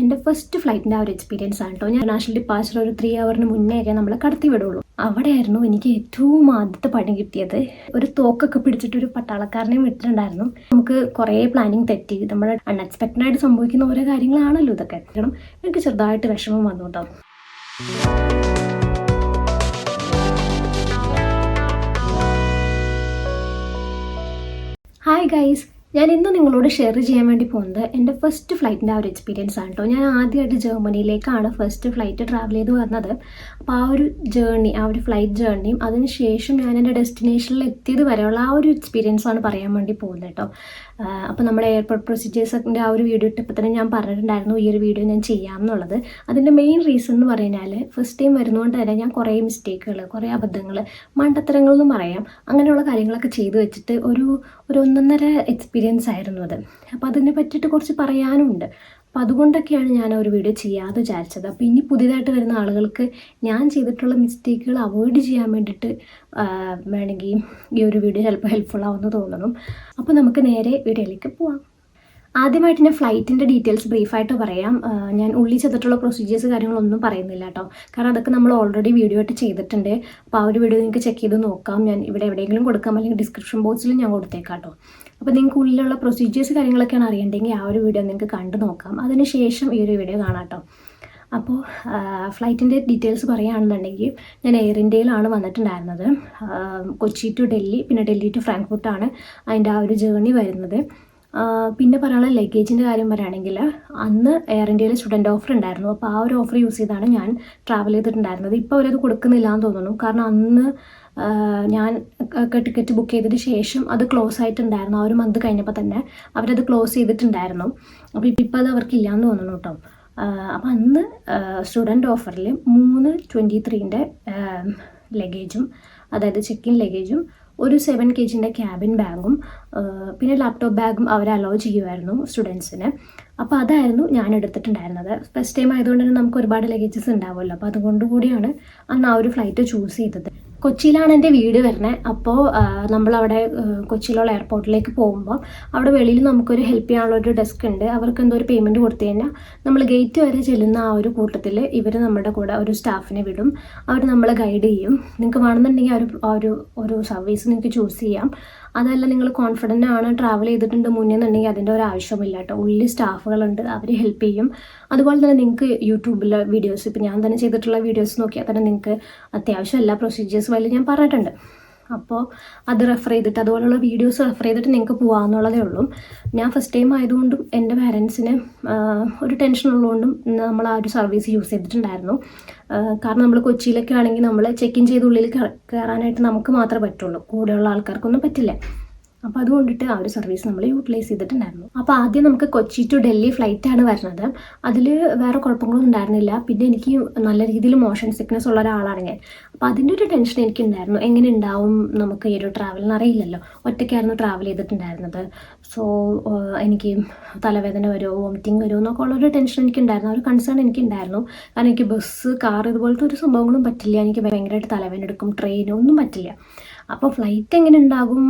എൻ്റെ ഫസ്റ്റ് ഫ്ലൈറ്റിൻ്റെ ആ ഒരു എക്സ്പീരിയൻസ് ആണ് കേട്ടോ. ഞാൻ നാഷണൽ ഡിപ്പാച്ചർ ഒരു 3 hours മുന്നേയൊക്കെ നമ്മളെ കടത്തി വിടുള്ളൂ. അവിടെയായിരുന്നു എനിക്ക് ഏറ്റവും ആദ്യത്തെ പണി കിട്ടിയത്. ഒരു തോക്കൊക്കെ പിടിച്ചിട്ട് ഒരു പട്ടാളക്കാരനെയും വിട്ടിട്ടുണ്ടായിരുന്നു. നമുക്ക് കുറേ പ്ലാനിങ് തെറ്റി, നമ്മൾ അൺഎക്സ്പെക്റ്റഡ് ആയിട്ട് സംഭവിക്കുന്ന ഓരോ കാര്യങ്ങളാണല്ലോ ഇതൊക്കെ. കാരണം എനിക്ക് ചെറുതായിട്ട് വിഷമം വന്നു കേട്ടോ. ഹായ് ഗൈസ്, ഞാൻ ഇന്ന് നിങ്ങളോട് ഷെയർ ചെയ്യാൻ വേണ്ടി പോകുന്നത് എൻ്റെ ഫസ്റ്റ് ഫ്ലൈറ്റിൻ്റെ ആ ഒരു എക്സ്പീരിയൻസ് ആണ് കേട്ടോ. ഞാൻ ആദ്യമായിട്ട് ജർമ്മനിയിലേക്കാണ് ഫസ്റ്റ് ഫ്ലൈറ്റ് ട്രാവൽ ചെയ്ത് വന്നത്. അപ്പോൾ ആ ഒരു ജേർണി, ആ ഒരു ഫ്ലൈറ്റ് ജേർണിയും അതിനുശേഷം ഞാൻ എൻ്റെ ഡെസ്റ്റിനേഷനിൽ എത്തിയത് വരെയുള്ള ആ ഒരു എക്സ്പീരിയൻസാണ് പറയാൻ വേണ്ടി പോകുന്നത് കേട്ടോ. അപ്പോൾ നമ്മുടെ എയർപോർട്ട് പ്രൊസീജിയേഴ്സിൻ്റെ ആ ഒരു വീഡിയോ ഇട്ടപ്പോൾ തന്നെ ഞാൻ പറഞ്ഞിട്ടുണ്ടായിരുന്നു ഈ ഒരു വീഡിയോ ഞാൻ ചെയ്യാം എന്നുള്ളത്. അതിൻ്റെ മെയിൻ റീസൺ എന്ന് പറഞ്ഞാൽ ഫസ്റ്റ് ടൈം വരുന്നതുകൊണ്ട് തന്നെ ഞാൻ കുറേ മിസ്റ്റേക്കുകൾ, കുറേ അബദ്ധങ്ങൾ, മണ്ടത്തരങ്ങളെന്നും പറയാം, അങ്ങനെയുള്ള കാര്യങ്ങളൊക്കെ ചെയ്തു വെച്ചിട്ട് ഒരു 1.5 എക്സ്പീരിയൻസ് ആയിരുന്നു അത്. അപ്പോൾ അതിനെ പറ്റിയിട്ട് കുറച്ച് പറയാനുമുണ്ട്. അപ്പോൾ അതുകൊണ്ടൊക്കെയാണ് ഞാൻ ഒരു വീഡിയോ ചെയ്യാതെ വിചാരിച്ചത്. അപ്പോൾ ഇനി പുതിയതായിട്ട് വരുന്ന ആളുകൾക്ക് ഞാൻ ചെയ്തിട്ടുള്ള മിസ്റ്റേക്കുകൾ അവോയ്ഡ് ചെയ്യാൻ വേണ്ടിയിട്ട് വേണമെങ്കിൽ ഈ ഒരു വീഡിയോ ചിലപ്പോൾ ഹെൽപ്ഫുൾ ആവുമെന്ന് തോന്നണം. അപ്പോൾ നമുക്ക് നേരെ വീഡിയോയിലേക്ക് പോവാം. ആദ്യമായിട്ട് ഞാൻ ഫ്ലൈറ്റിൻ്റെ ഡീറ്റെയിൽസ് ബ്രീഫായിട്ട് പറയാം. ഞാൻ ഉള്ളിൽ ചെയ്തിട്ടുള്ള പ്രൊസീജിയേഴ്സ് കാര്യങ്ങളൊന്നും പറയുന്നില്ല കേട്ടോ. കാരണം അതൊക്കെ നമ്മൾ ഓൾറെഡി വീഡിയോ ആയിട്ട് ചെയ്തിട്ടുണ്ട്. അപ്പോൾ ആ ഒരു വീഡിയോ നിങ്ങൾക്ക് ചെക്ക് ചെയ്ത് നോക്കാം. ഞാൻ ഇവിടെ എവിടെയെങ്കിലും കൊടുക്കാം, അല്ലെങ്കിൽ ഡിസ്ക്രിപ്ഷൻ ബോക്സിൽ ഞാൻ കൊടുത്തേക്കാം കേട്ടോ. അപ്പോൾ നിങ്ങൾക്ക് ഉള്ളിലുള്ള പ്രൊസീജിയേഴ്സ് കാര്യങ്ങളൊക്കെയാണ് അറിയേണ്ടെങ്കിൽ ആ ഒരു വീഡിയോ നിങ്ങൾക്ക് കണ്ടു നോക്കാം. അതിനുശേഷം ഈ ഒരു വീഡിയോ കാണാം കേട്ടോ. അപ്പോൾ ഫ്ലൈറ്റിൻ്റെ ഡീറ്റെയിൽസ് പറയുകയാണെന്നുണ്ടെങ്കിൽ ഞാൻ എയർ ഇന്ത്യയിലാണ് വന്നിട്ടുണ്ടായിരുന്നത്. കൊച്ചി ടു ഡൽഹി, പിന്നെ ഡൽഹി ടു ഫ്രാങ്ക്ഫർട്ടാണ് അതിൻ്റെ ആ ഒരു ജേർണി വരുന്നത്. പിന്നെ പറയാനുള്ള ലഗേജിൻ്റെ കാര്യം പറയുകയാണെങ്കിൽ അന്ന് എയർ ഇന്ത്യയിൽ സ്റ്റുഡൻറ്റ് ഓഫർ ഉണ്ടായിരുന്നു. അപ്പോൾ ആ ഒരു ഓഫർ യൂസ് ചെയ്താണ് ഞാൻ ട്രാവൽ ചെയ്തിട്ടുണ്ടായിരുന്നത്. ഇപ്പോൾ അവരത് കൊടുക്കുന്നില്ല എന്ന് തോന്നുന്നു. കാരണം അന്ന് ഞാൻ ടിക്കറ്റ് ബുക്ക് ചെയ്തതിന് ശേഷം അത് ക്ലോസ് ആയിട്ടുണ്ടായിരുന്നു. ആ ഒരു മന്ത് കഴിഞ്ഞപ്പോൾ തന്നെ അവരത് ക്ലോസ് ചെയ്തിട്ടുണ്ടായിരുന്നു. അപ്പോൾ ഇപ്പോൾ അത് അവർക്കില്ലയെന്ന് തോന്നുന്നു കേട്ടോ. അപ്പോൾ അന്ന് സ്റ്റുഡൻറ്റ് ഓഫറിൽ 323 ലഗേജും, അതായത് ചെക്ക് ഇൻ ലഗേജും, ഒരു 7 kg ക്യാബിൻ ബാഗും, പിന്നെ ലാപ്ടോപ്പ് ബാഗും അവർ അലോ ചെയ്യുമായിരുന്നു സ്റ്റുഡൻസിന്. അപ്പോൾ അതായിരുന്നു ഞാൻ എടുത്തിട്ടുണ്ടായിരുന്നത്. ഫസ്റ്റ് ടൈം ആയതുകൊണ്ട് തന്നെ നമുക്ക് ഒരുപാട് ലഗേജസ് ഉണ്ടാവുമല്ലോ. അപ്പോൾ അതുകൊണ്ട് കൂടിയാണ് അന്ന് ആ ഒരു ഫ്ലൈറ്റ് ചൂസ് ചെയ്തത്. കൊച്ചിയിലാണ് എൻ്റെ വീട് വരുന്നത്. അപ്പോൾ നമ്മളവിടെ കൊച്ചിയിലുള്ള എയർപോർട്ടിലേക്ക് പോകുമ്പോൾ അവിടെ വെളിയിൽ നമുക്കൊരു ഹെൽപ്പ് ചെയ്യാനുള്ള ഒരു ഡെസ്ക് ഉണ്ട്. അവർക്ക് എന്തോ ഒരു പേയ്മെൻറ്റ് കൊടുത്തു കഴിഞ്ഞാൽ നമ്മൾ ഗേറ്റ് വരെ ചെല്ലുന്ന ആ ഒരു കൂട്ടത്തിൽ ഇവർ നമ്മുടെ കൂടെ ഒരു സ്റ്റാഫിനെ വിടും. അവർ നമ്മളെ ഗൈഡ് ചെയ്യും. നിങ്ങൾക്ക് വേണമെന്നുണ്ടെങ്കിൽ ഒരു സർവീസ് നിങ്ങൾക്ക് ചൂസ് ചെയ്യാം. അതല്ല നിങ്ങൾ കോൺഫിഡൻ്റ് ആണ്, ട്രാവൽ ചെയ്തിട്ടുണ്ട് മുന്നേ എന്നുണ്ടെങ്കിൽ അതിൻ്റെ ഒരു ആവശ്യമില്ല കേട്ടോ. ഉള്ളിൽ സ്റ്റാഫുകളുണ്ട്, അവർ ഹെൽപ്പ് ചെയ്യും. അതുപോലെ തന്നെ നിങ്ങൾക്ക് യൂട്യൂബിലെ വീഡിയോസ്, ഇപ്പോൾ ഞാൻ തന്നെ ചെയ്തിട്ടുള്ള വീഡിയോസ് നോക്കിയാൽ തന്നെ നിങ്ങൾക്ക് അത്യാവശ്യം എല്ലാ പ്രൊസീജിയേഴ്സ് വല്ല ഞാൻ പറഞ്ഞിട്ടുണ്ട്. അപ്പോൾ അത് റെഫർ ചെയ്തിട്ട്, അതുപോലുള്ള വീഡിയോസ് റെഫർ ചെയ്തിട്ട് നിങ്ങൾക്ക് പോകാമെന്നുള്ളതേ ഉള്ളൂ. ഞാൻ ഫസ്റ്റ് ടൈം ആയതുകൊണ്ടും എൻ്റെ പാരൻസിന് ഒരു ടെൻഷൻ ഉള്ളതുകൊണ്ടും നമ്മൾ ആ ഒരു സർവീസ് യൂസ് ചെയ്തിട്ടുണ്ടായിരുന്നു. കാരണം നമ്മൾ കൊച്ചിയിലൊക്കെ ആണെങ്കിൽ നമ്മൾ ചെക്ക് ഇൻ ചെയ്ത് ഉള്ളിൽ കയറാനായിട്ട് നമുക്ക് മാത്രമേ പറ്റുള്ളൂ, കൂടെയുള്ള ആൾക്കാർക്കൊന്നും പറ്റില്ല. അപ്പോൾ അതുകൊണ്ടിട്ട് ആ ഒരു സർവീസ് നമ്മൾ യൂട്ടിലൈസ് ചെയ്തിട്ടുണ്ടായിരുന്നു. അപ്പോൾ ആദ്യം നമുക്ക് കൊച്ചി ടു ഡൽഹി ഫ്ലൈറ്റാണ് വരുന്നത്. അതിൽ വേറെ കുഴപ്പങ്ങളൊന്നും ഉണ്ടായിരുന്നില്ല. പിന്നെ എനിക്ക് നല്ല രീതിയിൽ മോഷൻ സിക്നസ് ഉള്ള ഒരാളാണ് ഞാൻ. അപ്പോൾ അതിൻ്റെ ഒരു ടെൻഷൻ എനിക്കുണ്ടായിരുന്നു. എങ്ങനെ ഉണ്ടാവും നമുക്ക് ഈ ഒരു ട്രാവലിന് അറിയില്ലല്ലോ. ഒറ്റയ്ക്കായിരുന്നു ട്രാവൽ ചെയ്തിട്ടുണ്ടായിരുന്നത്. സോ എനിക്ക് തലവേദന വരുമോ, വോമിറ്റിംഗ് വരുമോ എന്നൊക്കെ ഉള്ളൊരു ടെൻഷൻ എനിക്കുണ്ടായിരുന്നു. ഒരു കൺസേൺ എനിക്കുണ്ടായിരുന്നു. കാരണം എനിക്ക് ബസ്, കാർ ഇതുപോലത്തെ ഒരു സംഭവങ്ങളും പറ്റില്ല. എനിക്ക് ഭയങ്കരമായിട്ട് തലവേദന എടുക്കും, ട്രെയിനൊന്നും പറ്റില്ല. അപ്പോൾ ഫ്ലൈറ്റ് എങ്ങനെ ഉണ്ടാകും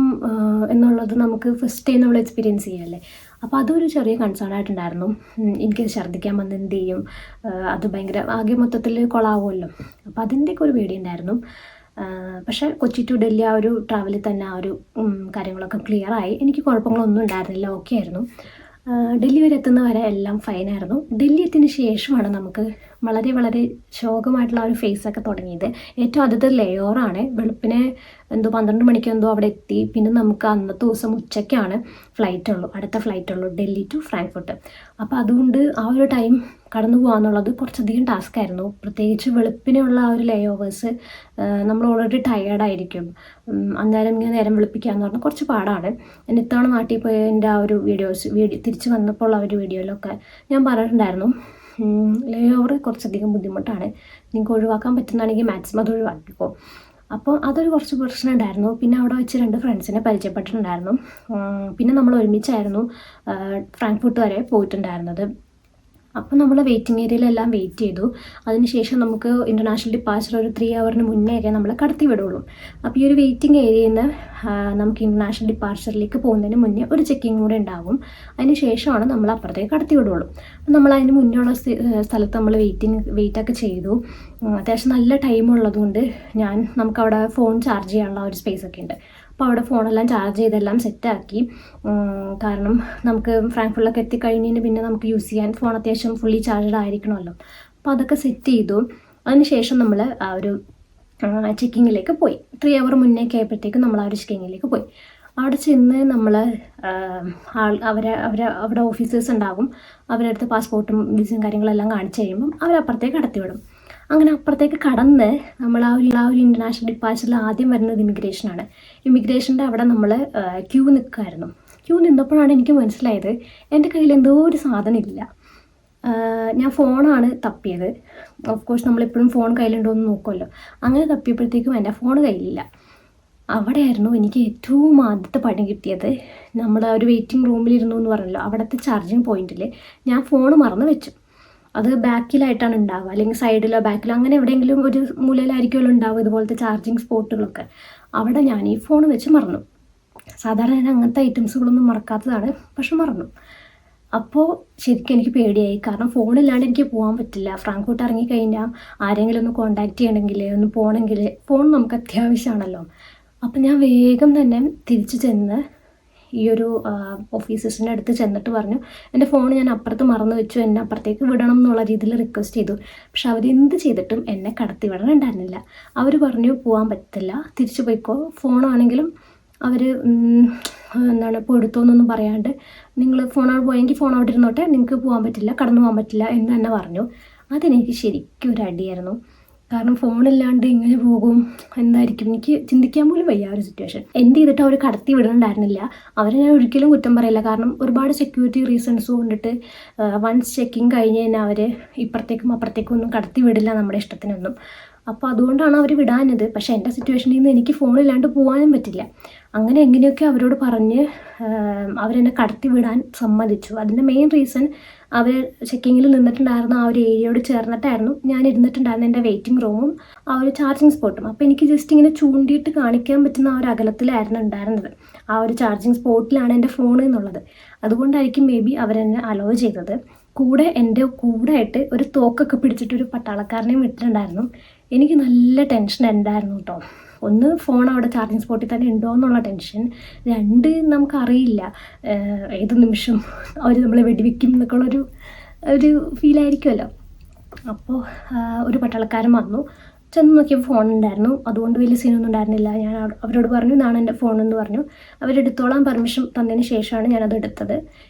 എന്നുള്ളത് നമുക്ക് ഫസ്റ്റ് ടൈം നമ്മൾ എക്സ്പീരിയൻസ് ചെയ്യാമല്ലേ. അപ്പോൾ അതൊരു ചെറിയ കൺസേൺ ആയിട്ടുണ്ടായിരുന്നു. എനിക്ക് ഛർദ്ദിക്കാൻ വന്ന് എന്ത് ചെയ്യും, അത് ഭയങ്കര ആകെ മൊത്തത്തിൽ കൊളാവുമല്ലോ. അപ്പോൾ അതിൻ്റെയൊക്കെ ഒരു പേടിയുണ്ടായിരുന്നു. പക്ഷേ കൊച്ചി ടു ഡൽഹി ആ ഒരു ട്രാവലിൽ തന്നെ ആ ഒരു കാര്യങ്ങളൊക്കെ ക്ലിയറായി. എനിക്ക് കുഴപ്പങ്ങളൊന്നും ഉണ്ടായിരുന്നില്ല, ഓക്കെ ആയിരുന്നു. ഡൽഹി വരെ എത്തുന്ന വരെ എല്ലാം ഫൈനായിരുന്നു. ഡൽഹി എത്തിയതിന് ശേഷമാണ് നമുക്ക് വളരെ വളരെ ശോകമായിട്ടുള്ള ഒരു ഫേസൊക്കെ തുടങ്ങിയത്. ഏറ്റവും ആദ്യത്തെ ലെയറാണ്. വെളുപ്പിനെ 12 മണിക്ക് അവിടെ എത്തി. പിന്നെ നമുക്ക് അന്നത്തെ ദിവസം ഉച്ചയ്ക്കാണ് അടുത്ത ഫ്ലൈറ്റ് ഉള്ളൂ ഡൽഹി ടു ഫ്രാങ്ക്ഫർട്ട്. അപ്പോൾ അതുകൊണ്ട് ആ ഒരു ടൈം കടന്നു പോകാന്നുള്ളത് കുറച്ചധികം ടാസ്ക് ആയിരുന്നു. പ്രത്യേകിച്ച് വെളുപ്പിനുള്ള ആ ഒരു ലേ ഓവേഴ്സ് നമ്മൾ ഓൾറെഡി ടയേർഡായിരിക്കും. അന്നേരം ഇങ്ങനെ നേരം വെളുപ്പിക്കുക എന്ന് പറഞ്ഞാൽ കുറച്ച് പാടാണ്. ഇത്തവണ നാട്ടിൽ പോയതിൻ്റെ ആ ഒരു തിരിച്ച് വന്നപ്പോൾ ആ ഒരു വീഡിയോയിലൊക്കെ ഞാൻ പറഞ്ഞിട്ടുണ്ടായിരുന്നു, ലേ ഓവർ കുറച്ചധികം ബുദ്ധിമുട്ടാണ്. നിങ്ങൾക്ക് ഒഴിവാക്കാൻ പറ്റുന്നതാണെങ്കിൽ മാക്സിമം അത് ഒഴിവാക്കിക്കോ. അപ്പോൾ അതൊരു കുറച്ച് പ്രശ്നം ഉണ്ടായിരുന്നു. പിന്നെ അവിടെ വെച്ച് 2 ഫ്രണ്ട്സിനെ പരിചയപ്പെട്ടിട്ടുണ്ടായിരുന്നു. പിന്നെ നമ്മൾ ഒരുമിച്ചായിരുന്നു ഫ്രാങ്ക്ഫർട്ട് വരെ പോയിട്ടുണ്ടായിരുന്നത്. അപ്പോൾ നമ്മൾ വെയിറ്റിംഗ് ഏരിയയിലെല്ലാം വെയിറ്റ് ചെയ്തു. അതിനുശേഷം നമുക്ക് ഇൻ്റർനാഷണൽ ഡിപ്പാച്ചർ ഒരു 3 hourന് മുന്നേയൊക്കെ നമ്മളെ കടത്തി വിടുള്ളൂ. അപ്പോൾ ഈ ഒരു വെയിറ്റിംഗ് ഏരിയയിൽ നിന്ന് നമുക്ക് ഇൻ്റർനാഷണൽ ഡിപ്പാച്ചറിലേക്ക് പോകുന്നതിന് മുന്നേ ഒരു ചെക്കിങ് കൂടെ ഉണ്ടാവും. അതിന് ശേഷമാണ് നമ്മൾ അപ്പുറത്തേക്ക് കടത്തി വിടുള്ളൂ. അപ്പോൾ നമ്മൾ അതിന് മുന്നേയുള്ള സ്ഥലത്ത് നമ്മൾ വെയിറ്റൊക്കെ ചെയ്തു. അത്യാവശ്യം നല്ല ടൈം ഉള്ളതുകൊണ്ട് നമുക്കവിടെ ഫോൺ ചാർജ് ചെയ്യാനുള്ള ഒരു സ്പേസ് ഒക്കെ ഉണ്ട്. അപ്പോൾ അവിടെ ഫോണെല്ലാം ചാർജ് ചെയ്തെല്ലാം സെറ്റാക്കി. കാരണം നമുക്ക് ഫ്രാങ്ക്ഫർട്ടിലൊക്കെ എത്തിക്കഴിഞ്ഞതിന് പിന്നെ നമുക്ക് യൂസ് ചെയ്യാൻ ഫോൺ അത്യാവശ്യം ഫുള്ളി ചാർജ്ഡ് ആയിരിക്കണമല്ലോ. അപ്പോൾ അതൊക്കെ സെറ്റ് ചെയ്തു. അതിനുശേഷം നമ്മൾ ആ ഒരു ചെക്കിങ്ങിലേക്ക് പോയി. 3 hour മുന്നേക്ക് ആയപ്പോഴത്തേക്കും നമ്മൾ ആ ഒരു ചെക്കിങ്ങിലേക്ക് പോയി. അവിടെ ചെന്ന് നമ്മൾ അവിടെ ഓഫീസേഴ്സ് ഉണ്ടാകും. അവരുടെ അടുത്ത് പാസ്പോർട്ടും വിസയും കാര്യങ്ങളെല്ലാം കാണിച്ച് കഴിയുമ്പം അവരപ്പുറത്തേക്ക് കടത്തി വിടും. അങ്ങനെ അപ്പുറത്തേക്ക് കടന്ന് നമ്മൾ ആ ഒരു ഇൻ്റർനാഷണൽ ഡിപ്പാച്ചറിൽ ആദ്യം വരുന്നത് ഇമിഗ്രേഷനാണ്. ഇമിഗ്രേഷൻ്റെ അവിടെ നമ്മൾ ക്യൂ നിൽക്കുമായിരുന്നു. ക്യൂ നിന്നപ്പോഴാണ് എനിക്ക് മനസ്സിലായത് എൻ്റെ കയ്യിൽ എന്തോ ഒരു സാധനം ഇല്ല. ഞാൻ ഫോണാണ് തപ്പിയത്. ഓഫ് കോഴ്സ് നമ്മളെപ്പോഴും ഫോൺ കയ്യിലുണ്ടോ എന്ന് നോക്കുമല്ലോ. അങ്ങനെ തപ്പിയപ്പോഴത്തേക്കും എൻ്റെ ഫോൺ കയ്യിലില്ല. അവിടെയായിരുന്നു എനിക്ക് ഏറ്റവും ആദ്യത്തെ പണി കിട്ടിയത്. നമ്മൾ ഒരു വെയിറ്റിംഗ് റൂമിലിരുന്നു എന്ന് പറഞ്ഞല്ലോ, അവിടുത്തെ ചാർജിങ് പോയിന്റിൽ ഞാൻ ഫോൺ മറന്ന് വെച്ചു. അത് ബാക്കിലായിട്ടാണ് ഉണ്ടാവുക, അല്ലെങ്കിൽ സൈഡിലോ ബാക്കിലോ അങ്ങനെ എവിടെയെങ്കിലും ഒരു മൂലയിലായിരിക്കുമല്ലോ ഉണ്ടാവുക ഇതുപോലത്തെ ചാർജിങ് സ്പോട്ടുകളൊക്കെ. അവിടെ ഞാൻ ഈ ഫോൺ വെച്ച് മറന്നു. സാധാരണ ഞാൻ അങ്ങനത്തെ ഐറ്റംസുകളൊന്നും മറക്കാത്തതാണ്, പക്ഷെ മറന്നു. അപ്പോൾ ശരിക്കും എനിക്ക് പേടിയായി. കാരണം ഫോണില്ലാണ്ട് എനിക്ക് പോകാൻ പറ്റില്ല. ഫ്രാങ്ക്ഫർട്ട് ഇറങ്ങിക്കഴിഞ്ഞാൽ ആരെങ്കിലും ഒന്ന് കോൺടാക്റ്റ് ചെയ്യണമെങ്കിൽ, ഒന്ന് പോകണമെങ്കിൽ ഫോൺ നമുക്ക് അത്യാവശ്യമാണല്ലോ. അപ്പം ഞാൻ വേഗം തന്നെ തിരിച്ചു ചെന്ന് ഈ ഒരു ഓഫീസേഴ്സിൻ്റെ അടുത്ത് ചെന്നിട്ട് പറഞ്ഞു, എൻ്റെ ഫോൺ ഞാൻ അപ്പുറത്ത് മറന്നു വെച്ചു, എന്നെ അപ്പുറത്തേക്ക് വിടണം എന്നുള്ള രീതിയിൽ റിക്വസ്റ്റ് ചെയ്തു. പക്ഷെ അവരെന്ത് ചെയ്തിട്ടും എന്നെ കടത്തി വിടണുണ്ടായിരുന്നില്ല. അവർ പറഞ്ഞു പോകാൻ പറ്റില്ല, തിരിച്ചു പോയിക്കോ, ഫോണാണെങ്കിലും അവർ ഇപ്പോൾ എടുത്തോന്നൊന്നും പറയാണ്ട് നിങ്ങൾ ഫോണോട് പോയെങ്കിൽ ഫോൺ അവിടെ ഇരുന്നോട്ടെ, നിങ്ങൾക്ക് പോകാൻ പറ്റില്ല, കടന്നു പോകാൻ പറ്റില്ല എന്ന് തന്നെ പറഞ്ഞു. അതെനിക്ക് ശരിക്കും ഒരു അടിയായിരുന്നു. കാരണം ഫോണില്ലാണ്ട് ഇങ്ങനെ പോകും എന്തായിരിക്കും, എനിക്ക് ചിന്തിക്കാൻ പോലും വയ്യ ആ ഒരു സിറ്റുവേഷൻ. എന്ത് ചെയ്തിട്ട് അവർ കടത്തി വിടുന്നുണ്ടായിരുന്നില്ല. അവരെ ഞാൻ ഒരിക്കലും കുറ്റം പറയില്ല. കാരണം ഒരുപാട് സെക്യൂരിറ്റി റീസൺസ് കൊണ്ടിട്ട് വൺസ് ചെക്കിങ് കഴിഞ്ഞ് കഴിഞ്ഞാൽ അവർ ഇപ്പുറത്തേക്കും അപ്പുറത്തേക്കും ഒന്നും കടത്തി വിടില്ല നമ്മുടെ ഇഷ്ടത്തിനൊന്നും. അപ്പോൾ അതുകൊണ്ടാണ് അവർ വിടാഞ്ഞത്. പക്ഷേ എൻ്റെ സിറ്റുവേഷനിൽ നിന്ന് എനിക്ക് ഫോണില്ലാണ്ട് പോകാനും പറ്റില്ല. അങ്ങനെ എങ്ങനെയൊക്കെ അവരോട് പറഞ്ഞ് അവരെന്നെ കടത്തി വിടാൻ സമ്മതിച്ചു. അതിൻ്റെ മെയിൻ റീസൺ അവർ ചെക്കിങ്ങിൽ നിന്നിട്ടുണ്ടായിരുന്ന ആ ഒരു ഏരിയയോട് ചേർന്നിട്ടായിരുന്നു ഞാൻ ഇരുന്നിട്ടുണ്ടായിരുന്ന എൻ്റെ വെയിറ്റിംഗ് റൂമും ആ ഒരു ചാർജിങ് സ്പോട്ടും. അപ്പോൾ എനിക്ക് ജസ്റ്റ് ഇങ്ങനെ ചൂണ്ടിയിട്ട് കാണിക്കാൻ പറ്റുന്ന ആ ഒരു അകലത്തിലായിരുന്നു ഉണ്ടായിരുന്നത്. ആ ഒരു ചാർജിങ് സ്പോട്ടിലാണ് എൻ്റെ ഫോൺ എന്നുള്ളത്. അതുകൊണ്ടായിരിക്കും മേ ബി അവരെന്നെ അലോ ചെയ്തത്. എൻ്റെ കൂടെ ആയിട്ട് ഒരു തോക്കൊക്കെ പിടിച്ചിട്ടൊരു പട്ടാളക്കാരനെയും വിട്ടിട്ടുണ്ടായിരുന്നു. എനിക്ക് നല്ല ടെൻഷൻ ഉണ്ടായിരുന്നു കേട്ടോ. ഒന്ന്, ഫോൺ അവിടെ ചാർജിങ് സ്പോട്ടിൽ തന്നെ ഉണ്ടോ എന്നുള്ള ടെൻഷൻ. 2, നമുക്കറിയില്ല ഏത് നിമിഷം അവർ നമ്മളെ വെടിവെക്കും എന്നൊക്കെയുള്ളൊരു ഫീലായിരിക്കുമല്ലോ. അപ്പോൾ ഒരു പട്ടാളക്കാരൻ വന്നു. ചെന്ന് നോക്കിയപ്പോൾ ഫോൺ ഉണ്ടായിരുന്നു. അതുകൊണ്ട് വലിയ സീനൊന്നും ഉണ്ടായിരുന്നില്ല. ഞാൻ അവരോട് പറഞ്ഞു ഇതാണ് എൻ്റെ ഫോണെന്ന് പറഞ്ഞു. അവരെടുത്തോളാൻ പെർമിഷൻ തന്നതിന് ശേഷമാണ് ഞാനത് എടുത്തത്.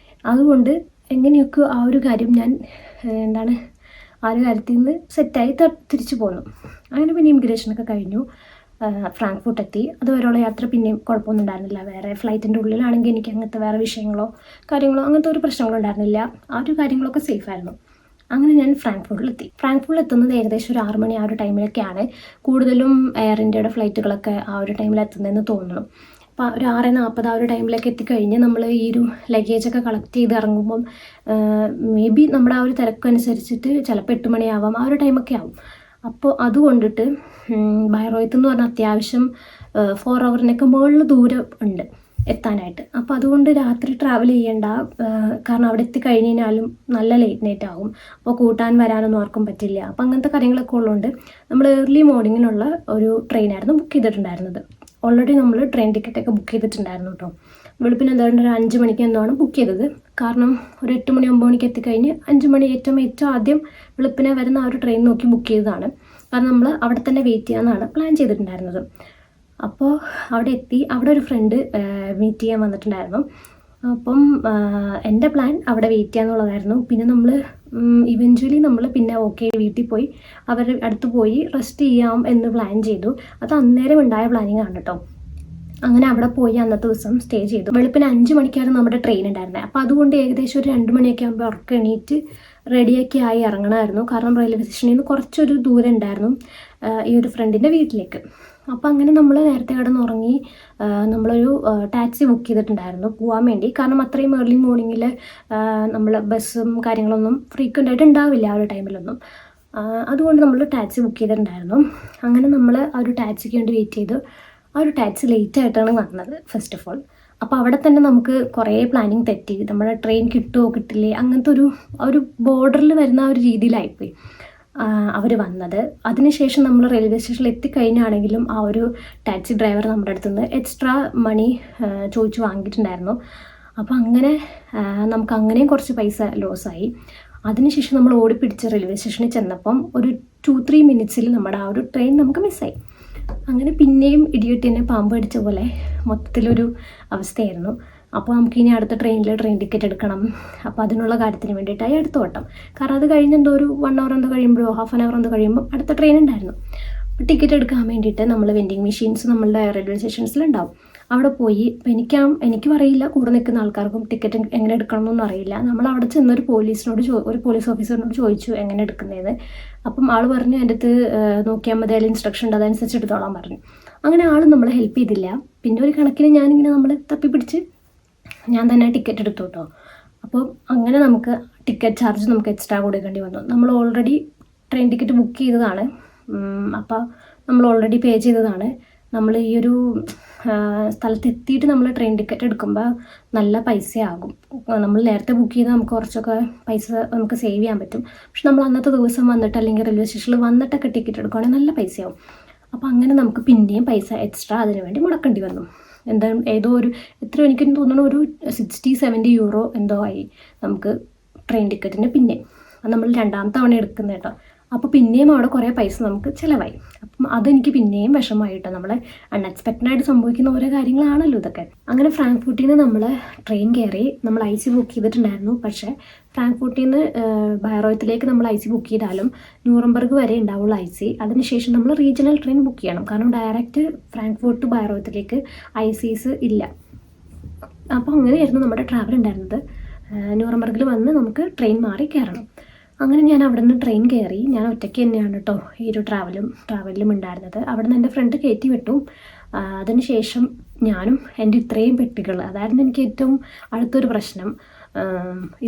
അതുകൊണ്ട് എങ്ങനെയൊക്കെ ആ ഒരു കാര്യം ഞാൻ ആ ഒരു കാര്യത്തിൽ നിന്ന് സെറ്റായി തിരിച്ചു പോന്നു. അങ്ങനെ പിന്നെ ഇമിഗ്രേഷനൊക്കെ കഴിഞ്ഞു. ഫ്രാങ്ക്ഫർട്ട് എത്തി. അതുവരെയുള്ള യാത്ര പിന്നെയും കുഴപ്പമൊന്നും ഉണ്ടായിരുന്നില്ല. വേറെ ഫ്ലൈറ്റിൻ്റെ ഉള്ളിലാണെങ്കിൽ എനിക്ക് അങ്ങനത്തെ വേറെ വിഷയങ്ങളോ കാര്യങ്ങളോ അങ്ങനത്തെ ഒരു പ്രശ്നങ്ങളോ ഉണ്ടായിരുന്നില്ല. ആ ഒരു കാര്യങ്ങളൊക്കെ സേഫായിരുന്നു. അങ്ങനെ ഞാൻ ഫ്രാങ്ക്ഫർട്ടിൽ എത്തുന്നത് ഏകദേശം ഒരു 6 മണി ആ ഒരു ടൈമിലൊക്കെയാണ്. കൂടുതലും എയർ ഇന്ത്യയുടെ ഫ്ലൈറ്റുകളൊക്കെ ആ ഒരു ടൈമിൽ എത്തുന്നതെന്ന് തോന്നുന്നു. അപ്പോൾ ഒരു 6:40 ആ ഒരു ടൈമിലൊക്കെ എത്തിക്കഴിഞ്ഞ് നമ്മൾ ഈ ഒരു ലഗേജൊക്കെ കളക്ട് ചെയ്ത് ഇറങ്ങുമ്പം മേ ബി നമ്മുടെ ആ ഒരു തിരക്കനുസരിച്ചിട്ട് ചിലപ്പോൾ 8 മണിയാവാം, ആ ഒരു ടൈമൊക്കെ ആവും. അപ്പോൾ അതുകൊണ്ടിട്ട് ബൈറോയ്ത്ത് എന്ന് പറഞ്ഞാൽ അത്യാവശ്യം 4 hourനൊക്കെ മുകളിൽ ദൂരം ഉണ്ട് എത്താനായിട്ട്. അപ്പോൾ അതുകൊണ്ട് രാത്രി ട്രാവൽ ചെയ്യേണ്ട. കാരണം അവിടെ എത്തിക്കഴിഞ്ഞ് കഴിഞ്ഞാലും നല്ല ലേറ്റ് നൈറ്റ് ആവും. അപ്പോൾ കൂട്ടാൻ വരാനൊന്നും ആർക്കും പറ്റില്ല. അപ്പോൾ അങ്ങനത്തെ കാര്യങ്ങളൊക്കെ ഉള്ളതുകൊണ്ട് നമ്മൾ ഏർലി മോർണിങ്ങിനുള്ള ഒരു ട്രെയിനായിരുന്നു ബുക്ക് ചെയ്തിട്ടുണ്ടായിരുന്നത്. ഓൾറെഡി നമ്മൾ ട്രെയിൻ ടിക്കറ്റൊക്കെ ബുക്ക് ചെയ്തിട്ടുണ്ടായിരുന്നു കേട്ടോ. വെളുപ്പിന് എന്താണ്ട് ഒരു 5 മണിക്ക് എന്താണ് ബുക്ക് ചെയ്തത്. കാരണം ഒരു 8 മണി 9 മണിക്ക് എത്തിക്കഴിഞ്ഞ് 5 മണി ഏറ്റവും ആദ്യം വെളുപ്പിനെ വരുന്ന ആ ഒരു ട്രെയിൻ നോക്കി ബുക്ക് ചെയ്തതാണ്. കാരണം നമ്മൾ അവിടെ തന്നെ വെയിറ്റ് ചെയ്യാമെന്നാണ് പ്ലാൻ ചെയ്തിട്ടുണ്ടായിരുന്നത്. അപ്പോൾ അവിടെ എത്തി. അവിടെ ഒരു ഫ്രണ്ട് മീറ്റ് ചെയ്യാൻ വന്നിട്ടുണ്ടായിരുന്നു. അപ്പം എൻ്റെ പ്ലാൻ അവിടെ വെയിറ്റ് ചെയ്യാന്നുള്ളതായിരുന്നു. പിന്നെ നമ്മൾ ഇവഞ്ച്വലി നമ്മൾ പിന്നെ വീട്ടിൽ പോയി അവരുടെ അടുത്ത് പോയി റെസ്റ്റ് ചെയ്യാം എന്ന് പ്ലാൻ ചെയ്തു. അത് അന്നേരം ഉണ്ടായ പ്ലാനിങ് ആണ് കേട്ടോ. അങ്ങനെ അവിടെ പോയി അന്നത്തെ ദിവസം സ്റ്റേ ചെയ്തു. വെളുപ്പിന് 5 മണിക്കായിരുന്നു നമ്മുടെ ട്രെയിൻ ഉണ്ടായിരുന്നത്. അപ്പോൾ അതുകൊണ്ട് ഏകദേശം ഒരു 2 മണിയൊക്കെ ആകുമ്പോൾ ഉറക്കം എണീറ്റ് റെഡിയൊക്കെ ആയി ഇറങ്ങണമായിരുന്നു. കാരണം റെയിൽവേ സ്റ്റേഷനിൽ നിന്ന് കുറച്ചൊരു ദൂരം ഉണ്ടായിരുന്നു ഈ ഒരു ഫ്രണ്ടിൻ്റെ വീട്ടിലേക്ക്. അപ്പോൾ അങ്ങനെ നമ്മൾ നേരത്തെ കിടന്നുറങ്ങി നമ്മളൊരു ടാക്സി ബുക്ക് ചെയ്തിട്ടുണ്ടായിരുന്നു പോകാൻ വേണ്ടി. കാരണം അത്രയും ഏർലി മോർണിംഗിൽ നമ്മൾ ബസ്സും കാര്യങ്ങളൊന്നും ഫ്രീക്വൻ്റ് ആയിട്ട് ഉണ്ടാവില്ല ആ ഒരു ടൈമിലൊന്നും. അതുകൊണ്ട് നമ്മൾ ടാക്സി ബുക്ക് ചെയ്തിട്ടുണ്ടായിരുന്നു. അങ്ങനെ നമ്മൾ ആ ഒരു ടാക്സിക്ക് വേണ്ടി വെയിറ്റ് ചെയ്തു. ആ ഒരു ടാക്സി ലേറ്റ് ആയിട്ടാണ് വന്നത് ഫസ്റ്റ് ഓഫ് ഓൾ. അപ്പോൾ അവിടെ തന്നെ നമുക്ക് കുറേ പ്ലാനിങ് തെറ്റി. നമ്മുടെ ട്രെയിൻ കിട്ടുമോ കിട്ടില്ലേ അങ്ങനത്തെ ഒരു ബോർഡറിൽ വരുന്ന ആ ഒരു രീതിയിലായിപ്പോയി അവർ വന്നത്. അതിനുശേഷം നമ്മൾ റെയിൽവേ സ്റ്റേഷനിൽ എത്തിക്കഴിഞ്ഞാണെങ്കിലും ആ ഒരു ടാക്സി ഡ്രൈവർ നമ്മുടെ അടുത്ത് നിന്ന് എക്സ്ട്രാ മണി ചോദിച്ചു വാങ്ങിയിട്ടുണ്ടായിരുന്നു. അപ്പോൾ അങ്ങനെ നമുക്ക് അങ്ങനെയും കുറച്ച് പൈസ ലോസായി. അതിനുശേഷം നമ്മൾ ഓടിപ്പിടിച്ച് റെയിൽവേ സ്റ്റേഷനിൽ ചെന്നപ്പം ഒരു 2-3 മിനിറ്റ്സിൽ നമ്മുടെ ആ ഒരു ട്രെയിൻ നമുക്ക് മിസ്സായി. അങ്ങനെ പിന്നെയും ഇടിയൊട്ടിനെ പാമ്പ് അടിച്ച പോലെ മൊത്തത്തിലൊരു അവസ്ഥയായിരുന്നു. അപ്പോൾ നമുക്കിനി അടുത്ത ട്രെയിൻ ടിക്കറ്റ് എടുക്കണം. അപ്പോൾ അതിനുള്ള കാര്യത്തിന് വേണ്ടിയിട്ടായി അടുത്ത ഓട്ടം. കാരണം അത് കഴിഞ്ഞ് എന്തോ ഒരു 1 hour എന്തോ കഴിയുമ്പോഴോ ഹാഫ് ആൻ അവർ എന്തോ കഴിയുമ്പോൾ അടുത്ത ട്രെയിൻ ഉണ്ടായിരുന്നു. ടിക്കറ്റ് എടുക്കാൻ വേണ്ടിയിട്ട് നമ്മൾ വെൻഡിങ് മെഷീൻസ് നമ്മളുടെ റെയിൽവേ സ്റ്റേഷൻസിലുണ്ടാവും. അവിടെ പോയി എനിക്കും അറിയില്ല, കൂടെ നിൽക്കുന്ന ആൾക്കാർക്കും ടിക്കറ്റ് എങ്ങനെ എടുക്കണമെന്നൊന്നും അറിയില്ല. നമ്മൾ അവിടെ ചെന്ന് ഒരു പോലീസ് ഓഫീസറിനോട് ചോദിച്ചു എങ്ങനെ എടുക്കുന്നതെന്ന്. അപ്പം ആൾ പറഞ്ഞു എൻ്റെ അടുത്ത് നോക്കിയാൽ മതി, അതിൽ ഇൻസ്ട്രക്ഷൻ ഉണ്ട്, അതനുസരിച്ച് എടുത്തോളാൻ പറഞ്ഞു. അങ്ങനെ ആൾ നമ്മളെ ഹെൽപ്പ് ചെയ്തില്ല. പിന്നെ ഒരു കണക്കിന് ഞാനിങ്ങനെ നമ്മൾ തപ്പിപ്പിടിച്ച് ഞാൻ തന്നെ ടിക്കറ്റ് എടുത്തു കേട്ടോ. അപ്പോൾ അങ്ങനെ നമുക്ക് ടിക്കറ്റ് ചാർജ് നമുക്ക് എക്സ്ട്രാ കൊടുക്കേണ്ടി വന്നു. നമ്മൾ ഓൾറെഡി ട്രെയിൻ ടിക്കറ്റ് ബുക്ക് ചെയ്തതാണ്. അപ്പോൾ നമ്മൾ ഓൾറെഡി പേ ചെയ്തതാണ്. നമ്മൾ ഈ ഒരു സ്ഥലത്തെത്തിയിട്ട് നമ്മൾ ട്രെയിൻ ടിക്കറ്റ് എടുക്കുമ്പോൾ നല്ല പൈസയാകും. നമ്മൾ നേരത്തെ ബുക്ക് ചെയ്താൽ നമുക്ക് കുറച്ചൊക്കെ പൈസ നമുക്ക് സേവ് ചെയ്യാൻ പറ്റും. പക്ഷെ നമ്മൾ അന്നത്തെ ദിവസം വന്നിട്ട് അല്ലെങ്കിൽ റെയിൽവേ സ്റ്റേഷനിൽ വന്നിട്ടൊക്കെ ടിക്കറ്റ് എടുക്കുകയാണെങ്കിൽ നല്ല പൈസയാവും. അപ്പോൾ അങ്ങനെ നമുക്ക് പിന്നെയും പൈസ എക്സ്ട്രാ അതിന് വേണ്ടി മുടക്കേണ്ടി വന്നു. ഏതോ ഒരു എനിക്ക് തോന്നുന്നു ഒരു 60-70 euro എന്തോ ആയി നമുക്ക് ട്രെയിൻ ടിക്കറ്റിന്. പിന്നെ അത് നമ്മൾ 2ാമത്തെ തവണ എടുക്കുന്നത് കേട്ടോ. അപ്പോൾ പിന്നെയും അവിടെ കുറേ പൈസ നമുക്ക് ചിലവായി. അപ്പം അതെനിക്ക് പിന്നെയും വിഷമമായിട്ടോ. നമ്മൾ അൺഎക്സ്പെക്റ്റഡായിട്ട് സംഭവിക്കുന്ന ഓരോ കാര്യങ്ങളാണല്ലോ ഇതൊക്കെ. അങ്ങനെ ഫ്രാങ്ക്ഫർട്ടിൽ നിന്ന് നമ്മൾ ട്രെയിൻ കയറി. നമ്മൾ IC ബുക്ക് ചെയ്തിട്ടുണ്ടായിരുന്നു. പക്ഷേ ഫ്രാങ്ക്ഫർട്ടിൽ നിന്ന് ബൈറോയത്തിലേക്ക് നമ്മൾ IC ബുക്ക് ചെയ്താലും ന്യൂറംബർഗ് വരെ ഉണ്ടാവുള്ളൂ IC. അതിനുശേഷം നമ്മൾ റീജിയണൽ ട്രെയിൻ ബുക്ക് ചെയ്യണം. കാരണം ഡയറക്റ്റ് ഫ്രാങ്ക്ഫർട്ട് ബൈറോയത്തിലേക്ക് ICs ഇല്ല. അപ്പോൾ അങ്ങനെയായിരുന്നു നമ്മുടെ ട്രാവൽ ഉണ്ടായിരുന്നത്. ന്യൂറംബർഗിൽ വന്ന് നമുക്ക് ട്രെയിൻ മാറി കയറണം. അങ്ങനെ ഞാൻ അവിടെ നിന്ന് ട്രെയിൻ കയറി. ഞാൻ ഒറ്റയ്ക്ക് തന്നെയാണ് കേട്ടോ ഈ ഒരു ട്രാവലിലും ഉണ്ടായിരുന്നത്. അവിടെ നിന്ന് എൻ്റെ ഫ്രണ്ട് കയറ്റി വിട്ടു. അതിനുശേഷം ഞാനും എൻ്റെ ഇത്രയും പെട്ടികൾ, അതായിരുന്നു എനിക്ക് ഏറ്റവും അടുത്തൊരു പ്രശ്നം.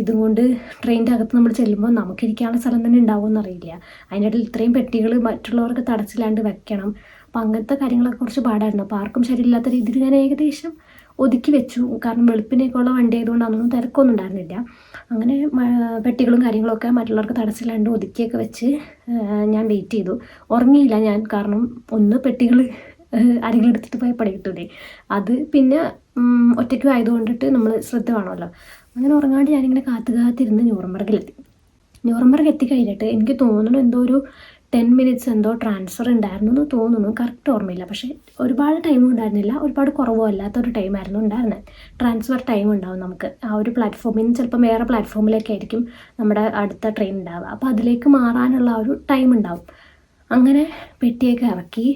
ഇതും കൊണ്ട് ട്രെയിനിൻ്റെ അകത്ത് നമ്മൾ ചെല്ലുമ്പോൾ നമുക്കിരിക്കാനുള്ള സ്ഥലം തന്നെ ഉണ്ടാവുമെന്നറിയില്ല. അതിനിടയിൽ ഇത്രയും പെട്ടികൾ മറ്റുള്ളവർക്ക് തടച്ചില്ലാണ്ട് വെക്കണം. അപ്പോൾ അങ്ങനത്തെ കാര്യങ്ങളൊക്കെ കുറച്ച് പാടായിരുന്നു. അപ്പോൾ ആർക്കും ശരിയില്ലാത്ത രീതിയിൽ ഞാൻ ഏകദേശം ഒതുക്കി വെച്ചു. കാരണം വെളുപ്പിനേക്കുള്ള വണ്ടി ആയതുകൊണ്ട് അതൊന്നും തിരക്കൊന്നും ഉണ്ടായിരുന്നില്ല. അങ്ങനെ പെട്ടികളും കാര്യങ്ങളൊക്കെ മറ്റുള്ളവർക്ക് തടസ്സില്ലാണ്ട് ഒതുക്കിയൊക്കെ വെച്ച് ഞാൻ വെയിറ്റ് ചെയ്തു. ഉറങ്ങിയില്ല ഞാൻ. കാരണം ഒന്ന് പെട്ടികൾ ആരെങ്കിലും എടുത്തിട്ട് പോയി പണി കിട്ടൂലേ, അത് പിന്നെ ഒറ്റയ്ക്കും ആയതുകൊണ്ടിട്ട് നമ്മൾ ശ്രദ്ധ വേണമല്ലോ. അങ്ങനെ ഉറങ്ങാണ്ട് ഞാനിങ്ങനെ കാത്തിരുന്ന് ന്യൂറംബർഗ് എത്തിക്കഴിഞ്ഞിട്ട് എനിക്ക് തോന്നുന്നു എന്തോ ഒരു 10 minutes എന്തോ ട്രാൻസ്ഫർ ഉണ്ടായിരുന്നു എന്ന് തോന്നുന്നു. കറക്റ്റ് ഓർമ്മയില്ല. പക്ഷേ ഒരുപാട് ടൈം ഉണ്ടായിരുന്നില്ല, ഒരുപാട് കുറവോ അല്ലാത്തൊരു ടൈമായിരുന്നു ഉണ്ടായിരുന്നത്. ട്രാൻസ്ഫർ ടൈം ഉണ്ടാവും നമുക്ക് ആ ഒരു പ്ലാറ്റ്ഫോമിൽ നിന്ന്. ചിലപ്പോൾ വേറെ പ്ലാറ്റ്ഫോമിലേക്കായിരിക്കും നമ്മുടെ അടുത്ത ട്രെയിൻ ഉണ്ടാവുക. അപ്പോൾ അതിലേക്ക് മാറാനുള്ള ഒരു ടൈം ഉണ്ടാവും. അങ്ങനെ പെട്ടിയൊക്കെ ഇറക്കി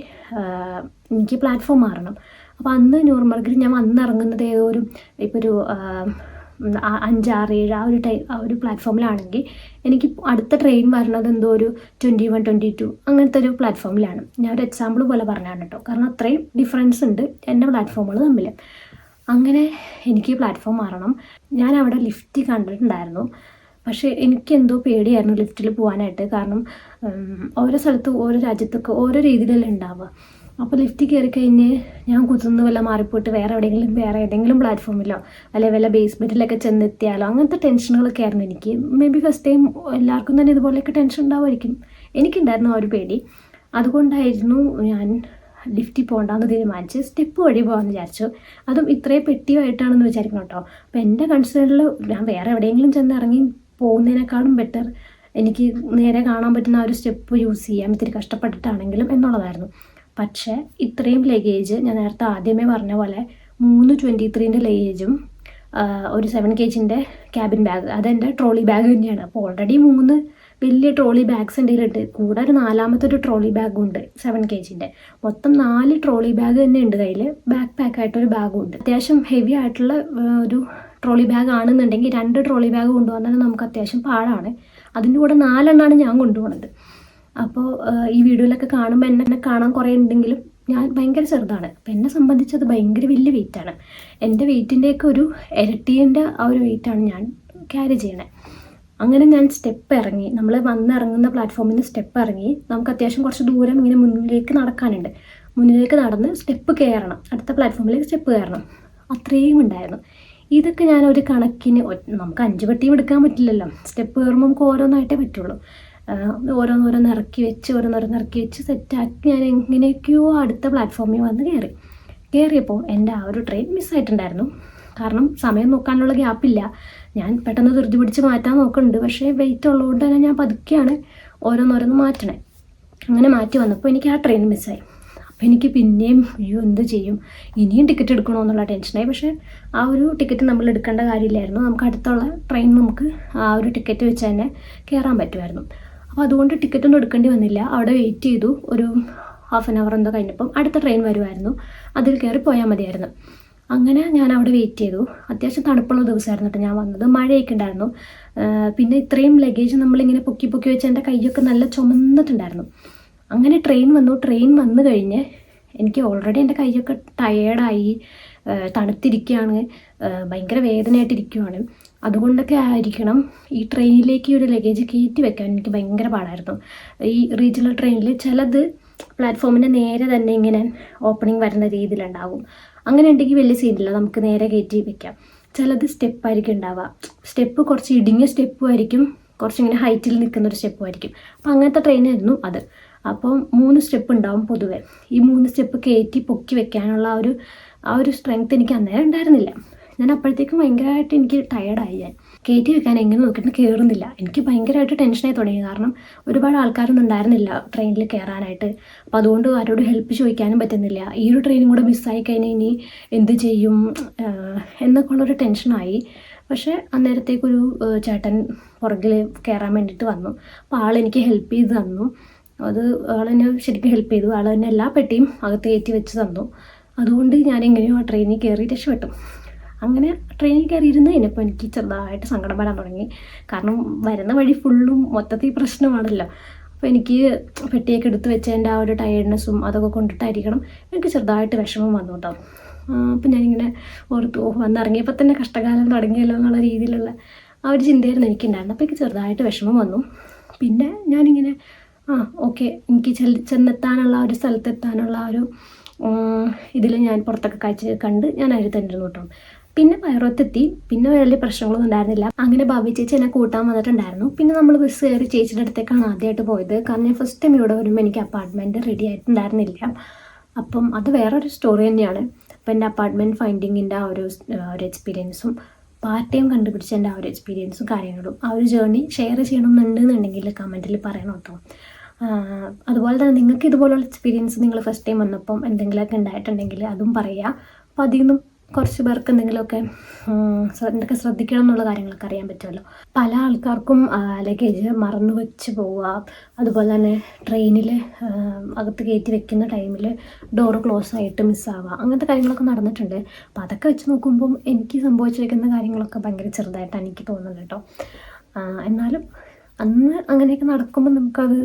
എനിക്ക് പ്ലാറ്റ്ഫോം മാറണം. അപ്പോൾ അന്ന് ന്യൂറംബർഗിൽ ഞാൻ വന്നിറങ്ങുന്നത് ഏതോ ഒരു ഇപ്പോൾ ഒരു 5, 6, 7 ആ ഒരു പ്ലാറ്റ്ഫോമിലാണെങ്കിൽ എനിക്ക് അടുത്ത ട്രെയിൻ വരുന്നത് എന്തോ ഒരു 21, 22 അങ്ങനത്തെ ഒരു പ്ലാറ്റ്ഫോമിലാണ്. ഞാൻ ഒരു എക്സാമ്പിൾ പോലെ പറഞ്ഞാണ് കേട്ടോ. കാരണം അത്രയും ഡിഫറൻസ് ഉണ്ട് എൻ്റെ പ്ലാറ്റ്ഫോമുകൾ തമ്മിൽ. അങ്ങനെ എനിക്ക് പ്ലാറ്റ്ഫോം മാറണം. ഞാൻ അവിടെ ലിഫ്റ്റ് കണ്ടിട്ടുണ്ടായിരുന്നു. പക്ഷേ എനിക്കെന്തോ പേടിയായിരുന്നു ലിഫ്റ്റിൽ പോകാനായിട്ട്. കാരണം ഓരോ സ്ഥലത്തും ഓരോ രാജ്യത്തൊക്കെ ഓരോ രീതിയിലല്ലേ ഉണ്ടാവുക. അപ്പോൾ ലിഫ്റ്റ് കയറി കഴിഞ്ഞ് ഞാൻ കുത്തുന്ന വല്ല മാറിപ്പോയിട്ട് വേറെ ഏതെങ്കിലും പ്ലാറ്റ്ഫോമിലോ അല്ലെങ്കിൽ വല്ല ബേസ്മെൻറ്റിലൊക്കെ ചെന്നെത്തിയാലോ അങ്ങനത്തെ ടെൻഷനുകളൊക്കെ ആയിരുന്നു എനിക്ക്. മേ ബി ഫസ്റ്റ് ടൈം എല്ലാവർക്കും തന്നെ ഇതുപോലെയൊക്കെ ടെൻഷൻ ഉണ്ടാവുമായിരിക്കും. എനിക്കുണ്ടായിരുന്നു ആ ഒരു പേടി. അതുകൊണ്ടായിരുന്നു ഞാൻ ലിഫ്റ്റിൽ പോകണ്ടെന്ന് തീരുമാനിച്ച് സ്റ്റെപ്പ് വഴി പോകാമെന്ന് വിചാരിച്ചു. അതും ഇത്രയും പെട്ടിയായിട്ടാണെന്ന് വിചാരിക്കണം കേട്ടോ. അപ്പോൾ എൻ്റെ കൺസേണിൽ ഞാൻ വേറെ എവിടെയെങ്കിലും ചെന്ന് ഇറങ്ങി പോകുന്നതിനേക്കാളും ബെറ്റർ എനിക്ക് നേരെ കാണാൻ പറ്റുന്ന ആ ഒരു സ്റ്റെപ്പ് യൂസ് ചെയ്യാം, ഇത്തിരി കഷ്ടപ്പെട്ടിട്ടാണെങ്കിലും എന്നുള്ളതായിരുന്നു. പക്ഷേ ഇത്രയും ലഗേജ് ഞാൻ നേരത്തെ ആദ്യമേ പറഞ്ഞ പോലെ 323ൻ്റെ ലഗേജും ഒരു 7 kg ക്യാബിൻ ബാഗ്, അതെൻ്റെ ട്രോളി ബാഗ് തന്നെയാണ്. അപ്പോൾ ഓൾറെഡി 3 വലിയ ട്രോളി ബാഗ്സ് എൻ്റെ കയ്യിലുണ്ട്. കൂടെ ഒരു 4ാമത്തെ ഒരു ട്രോളി ബാഗും ഉണ്ട് 7 kg. മൊത്തം 4 ട്രോളി ബാഗ് തന്നെ ഉണ്ട് കയ്യിൽ. ബാക്ക് പാക്കായിട്ടൊരു ബാഗും ഉണ്ട്. അത്യാവശ്യം ഹെവി ആയിട്ടുള്ള ഒരു ട്രോളി ബാഗ് ആണെന്നുണ്ടെങ്കിൽ 2 ട്രോളി ബാഗ് കൊണ്ടുപോകാൻ നമുക്ക് അത്യാവശ്യം പാടാണ്. അതിൻ്റെ കൂടെ 4 എണ്ണമാണ് ഞാൻ കൊണ്ടുപോകുന്നത്. അപ്പോൾ ഈ വീഡിയോയിലൊക്കെ കാണുമ്പോൾ എന്നെ കാണാൻ കുറേ ഉണ്ടെങ്കിലും ഞാൻ ഭയങ്കര ചെറുതാണ്. അപ്പം എന്നെ സംബന്ധിച്ചത് ഭയങ്കര വലിയ വെയിറ്റാണ്. എൻ്റെ വെയിറ്റിൻ്റെയൊക്കെ ഒരു ഇരട്ടീൻ്റെ ആ ഒരു വെയിറ്റാണ് ഞാൻ ക്യാരി ചെയ്യണേ. അങ്ങനെ ഞാൻ സ്റ്റെപ്പ് ഇറങ്ങി, നമ്മൾ വന്നിറങ്ങുന്ന പ്ലാറ്റ്ഫോമിൽ നിന്ന് സ്റ്റെപ്പ് ഇറങ്ങി. നമുക്ക് അത്യാവശ്യം കുറച്ച് ദൂരം ഇങ്ങനെ മുന്നിലേക്ക് നടക്കാനുണ്ട്. മുന്നിലേക്ക് നടന്ന് സ്റ്റെപ്പ് കയറണം, അടുത്ത പ്ലാറ്റ്ഫോമിലേക്ക് സ്റ്റെപ്പ് കയറണം. അത്രയും ഉണ്ടായിരുന്നു. ഇതൊക്കെ ഞാൻ ഒരു കണക്കിന്, നമുക്ക് 5 പെട്ടിയും എടുക്കാൻ പറ്റില്ലല്ലോ. സ്റ്റെപ്പ് കയറുമ്പോൾ നമുക്ക് ഓരോന്നായിട്ടേ പറ്റുള്ളൂ. ഓരോന്നോരോന്ന് ഇറക്കി വെച്ച് സെറ്റാക്കി ഞാൻ എങ്ങനെയൊക്കെയോ അടുത്ത പ്ലാറ്റ്ഫോമിൽ വന്ന് കയറിയപ്പോൾ എൻ്റെ ആ ഒരു ട്രെയിൻ മിസ്സായിട്ടുണ്ടായിരുന്നു. കാരണം സമയം നോക്കാനുള്ള ഗ്യാപ്പില്ല. ഞാൻ പെട്ടെന്ന് ധൃതി പിടിച്ച് മാറ്റാൻ നോക്കുന്നുണ്ട്. പക്ഷേ വെയിറ്റ് ഉള്ളതുകൊണ്ട് തന്നെ ഞാൻ പതുക്കെയാണ് ഓരോന്നോരോന്ന് മാറ്റണേ. അങ്ങനെ മാറ്റി വന്നപ്പോൾ എനിക്ക് ആ ട്രെയിൻ മിസ്സായി. അപ്പോൾ എനിക്ക് പിന്നെയും എന്ത് ചെയ്യും, ഇനിയും ടിക്കറ്റ് എടുക്കണോ എന്നുള്ള ടെൻഷനായി. പക്ഷേ ആ ഒരു ടിക്കറ്റ് നമ്മൾ എടുക്കേണ്ട കാര്യമില്ലായിരുന്നു. നമുക്ക് അടുത്തുള്ള ട്രെയിൻ നമുക്ക് ആ ഒരു ടിക്കറ്റ് വെച്ച് തന്നെ കയറാൻ പറ്റുമായിരുന്നു. അപ്പോൾ അതുകൊണ്ട് ടിക്കറ്റൊന്നും എടുക്കേണ്ടി വന്നില്ല. അവിടെ വെയിറ്റ് ചെയ്തു. ഒരു ½ an hour എന്തോ കഴിഞ്ഞപ്പം അടുത്ത ട്രെയിൻ വരുമായിരുന്നു. അതിൽ കയറി പോയാൽ മതിയായിരുന്നു. അങ്ങനെ ഞാൻ അവിടെ വെയിറ്റ് ചെയ്തു. അത്യാവശ്യം തണുപ്പുള്ള ദിവസമായിരുന്നു കേട്ടോ ഞാൻ വന്നത്. മഴയൊക്കെ ഉണ്ടായിരുന്നു. പിന്നെ ഇത്രയും ലഗേജ് നമ്മളിങ്ങനെ പൊക്കി വെച്ച് എൻ്റെ കൈയൊക്കെ നല്ല ചുമന്നിട്ടുണ്ടായിരുന്നു. അങ്ങനെ ട്രെയിൻ വന്നു കഴിഞ്ഞ് എനിക്ക് ഓൾറെഡി എൻ്റെ കൈയൊക്കെ ടയേർഡായി, തണുത്തിരിക്കുകയാണ്, ഭയങ്കര വേദനയായിട്ടിരിക്കുകയാണ്. അതുകൊണ്ടൊക്കെ ആയിരിക്കണം ഈ ട്രെയിനിലേക്ക് ഒരു ലഗേജ് കയറ്റി വെക്കാൻ എനിക്ക് ഭയങ്കര പാടായിരുന്നു. ഈ റീജിയണൽ ട്രെയിനിൽ ചിലത് പ്ലാറ്റ്ഫോമിൻ്റെ നേരെ തന്നെ ഇങ്ങനെ ഓപ്പണിംഗ് വരുന്ന രീതിയിലുണ്ടാവും. അങ്ങനെ ഉണ്ടെങ്കിൽ വലിയ സീനില്ല, നമുക്ക് നേരെ കയറ്റി വെക്കാം. ചിലത് സ്റ്റെപ്പായിരിക്കും ഉണ്ടാവുക. സ്റ്റെപ്പ് കുറച്ച് ഇടുങ്ങിയ സ്റ്റെപ്പും ആയിരിക്കും, കുറച്ചിങ്ങനെ ഹൈറ്റിൽ നിൽക്കുന്നൊരു സ്റ്റെപ്പും ആയിരിക്കും. അപ്പോൾ അങ്ങനത്തെ ട്രെയിനായിരുന്നു അത്. അപ്പം 3 സ്റ്റെപ്പ് ഉണ്ടാവും പൊതുവെ. ഈ 3 സ്റ്റെപ്പ് കയറ്റി പൊക്കി വെക്കാനുള്ള ആ ഒരു സ്ട്രെങ്ത് എനിക്ക് അന്നേരം ഉണ്ടായിരുന്നില്ല. ഞാൻ അപ്പോഴത്തേക്കും ഭയങ്കരമായിട്ട് എനിക്ക് ടയേർഡായി. ഞാൻ കയറ്റി വെക്കാൻ എങ്ങനെ നോക്കിയിട്ട് കയറുന്നില്ല. എനിക്ക് ഭയങ്കരമായിട്ട് ടെൻഷനായി തുടങ്ങി. കാരണം ഒരുപാട് ആൾക്കാരൊന്നും ഉണ്ടായിരുന്നില്ല ട്രെയിനിൽ കയറാനായിട്ട്. അപ്പോൾ അതുകൊണ്ട് ആരോട് ഹെൽപ്പ് ചോദിക്കാനും പറ്റുന്നില്ല. ഈ ഒരു ട്രെയിനും കൂടെ മിസ്സായി കഴിഞ്ഞാൽ ഇനി എന്ത് ചെയ്യും എന്നൊക്കെ ഉള്ളൊരു ടെൻഷനായി. പക്ഷേ അന്നേരത്തേക്കൊരു ചേട്ടൻ പുറകിൽ കയറാൻ വേണ്ടിയിട്ട് വന്നു. അപ്പോൾ ആളെനിക്ക് ഹെൽപ്പ് ചെയ്ത് തന്നു. ആളെന്നെ ശരിക്കും ഹെൽപ്പ് ചെയ്തു. ആൾ തന്നെ എല്ലാ പെട്ടിയും അകത്ത് കയറ്റി വെച്ച് തന്നു. അതുകൊണ്ട് ഞാൻ എങ്ങനെയോ ആ ട്രെയിനിൽ കയറി രക്ഷപ്പെട്ടു. അങ്ങനെ ട്രെയിനിൽ കയറി ഇരുന്ന് കഴിഞ്ഞപ്പോൾ എനിക്ക് ചെറുതായിട്ട് സങ്കടം വരാൻ തുടങ്ങി. കാരണം വരുന്ന വഴി ഫുള്ളും മൊത്തത്തിൽ പ്രശ്നമാണല്ലോ. അപ്പോൾ എനിക്ക് പെട്ടിയൊക്കെ എടുത്ത് വെച്ചതിൻ്റെ ആ ഒരു ടയേർഡ്നെസ്സും അതൊക്കെ കൊണ്ടിട്ടായിരിക്കണം എനിക്ക് ചെറുതായിട്ട് വിഷമം വന്നു കേട്ടോ. അപ്പം ഞാനിങ്ങനെ ഓർത്തു, വന്നിറങ്ങിയപ്പോൾ തന്നെ കഷ്ടകാലം തുടങ്ങിയല്ലോ എന്നുള്ള രീതിയിലുള്ള ആ ഒരു ചിന്തയായിരുന്നു എനിക്കുണ്ടായിരുന്നത്. അപ്പോൾ എനിക്ക് ചെറുതായിട്ട് വിഷമം വന്നു. പിന്നെ ഞാനിങ്ങനെ ഓക്കെ, എനിക്ക് ചെന്നെത്താനുള്ള ഒരു സ്ഥലത്തെത്താനുള്ള ഒരു ഇതിൽ ഞാൻ പുറത്തൊക്കെ കാഴ്ച കണ്ട് ഞാൻ അതിൽ തന്നെ ഇരുന്നു കേട്ടോ. പിന്നെ പയറത്തെത്തി. പിന്നെ വലിയ പ്രശ്നങ്ങളൊന്നും ഉണ്ടായിരുന്നില്ല. അങ്ങനെ ഭാവി ചേച്ചി എന്നെ കൂട്ടാൻ വന്നിട്ടുണ്ടായിരുന്നു. പിന്നെ നമ്മൾ ബസ് കയറി ചേച്ചിയുടെ അടുത്തേക്കാണ് ആദ്യമായിട്ട് പോയത്. കാരണം ഞാൻ ഫസ്റ്റ് ടൈം ഇവിടെ വരുമ്പോൾ എനിക്ക് അപ്പാർട്ട്മെൻറ്റ് റെഡി ആയിട്ടുണ്ടായിരുന്നില്ല. അപ്പം അത് വേറൊരു സ്റ്റോറി തന്നെയാണ്. അപ്പം എൻ്റെ അപ്പാർട്ട്മെൻറ്റ് ഫൈൻഡിങ്ങിൻ്റെ ആ ഒരു എക്സ്പീരിയൻസും പാർട്ട് ടൈം കണ്ടുപിടിച്ചതിൻ്റെ ആ ഒരു എക്സ്പീരിയൻസും കാര്യങ്ങളും ആ ഒരു ജേർണി ഷെയർ ചെയ്യണമെന്നുണ്ടെന്നുണ്ടെങ്കിൽ കമൻറ്റിൽ പറയണം കേട്ടോ. അതുപോലെ തന്നെ നിങ്ങൾക്ക് ഇതുപോലുള്ള എക്സ്പീരിയൻസ് നിങ്ങൾ ഫസ്റ്റ് ടൈം വന്നപ്പം എന്തെങ്കിലുമൊക്കെ ഉണ്ടായിട്ടുണ്ടെങ്കിൽ അതും പറയുക. അപ്പോൾ അതിൽ നിന്നും കുറച്ച് പേർക്ക് എന്തെങ്കിലുമൊക്കെ എന്തൊക്കെ ശ്രദ്ധിക്കണം എന്നുള്ള കാര്യങ്ങളൊക്കെ അറിയാൻ പറ്റുമല്ലോ. പല ആൾക്കാർക്കും ലഗേജ് മറന്നു വെച്ച് പോവുക, അതുപോലെ തന്നെ ട്രെയിനിൽ അകത്ത് കയറ്റി വെക്കുന്ന ടൈമിൽ ഡോറ് ക്ലോസ് ആയിട്ട് മിസ്സാവുക, അങ്ങനത്തെ കാര്യങ്ങളൊക്കെ നടന്നിട്ടുണ്ട്. അപ്പോൾ അതൊക്കെ വെച്ച് നോക്കുമ്പം എനിക്ക് സംഭവിച്ചിരിക്കുന്ന കാര്യങ്ങളൊക്കെ ഭയങ്കര ചെറുതായിട്ടാണ് എനിക്ക് തോന്നുന്നത് കേട്ടോ. എന്നാലും അന്ന് അങ്ങനെയൊക്കെ നടക്കുമ്പോൾ നമുക്കത്